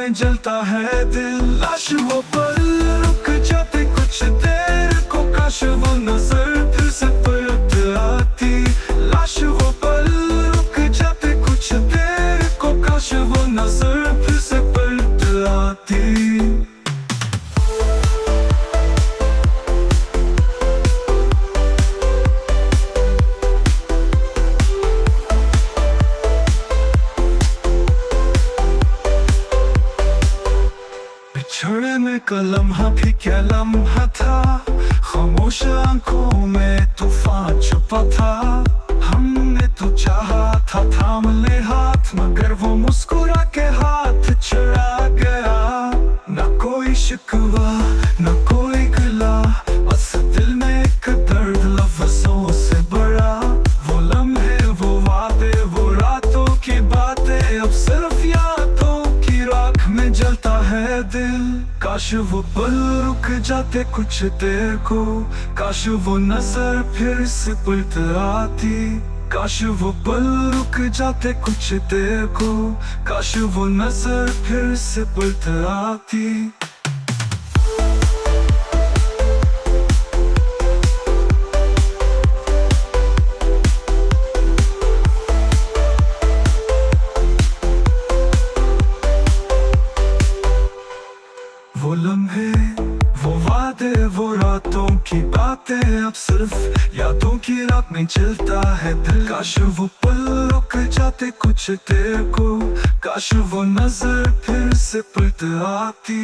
में जलता है दिल। काश वो पल रुक जाते कुछ देर को, काश वो नजर फिर से पलट आती। लाश वो पल रुक जाते कुछ देर को, काश वो नजर फिर से पलट आती। बिछड़े में लम्हा भी क्या लम्हा था, खामोश आंखों में तूफान छुपा था। हमने तो चाहा था थाम ले हाथ, मगर वो मुस्कुरा के हाथ चढ़ा गया। न कोई शिकवा न कोई गिला, बस दिल में एक दर्द लफ्जों से बड़ा। वो लम्हे वो वादे वो रातों की बातें, अब सिर्फ यादों की राख में जलता है दिल। काश वो पल रुक जाते कुछ देर को, काश वो नजर फिर से पलट आती। काश वो पल रुक जाते कुछ देर को, काश वो नजर फिर से पलट आती। वो लम्हे वो वादे वो रातों की बातें, अब सिर्फ यादों की रात में चलता है दिल। काश वो पल रुक जाते कुछ देर को, काश वो नजर फिर से पलट आती।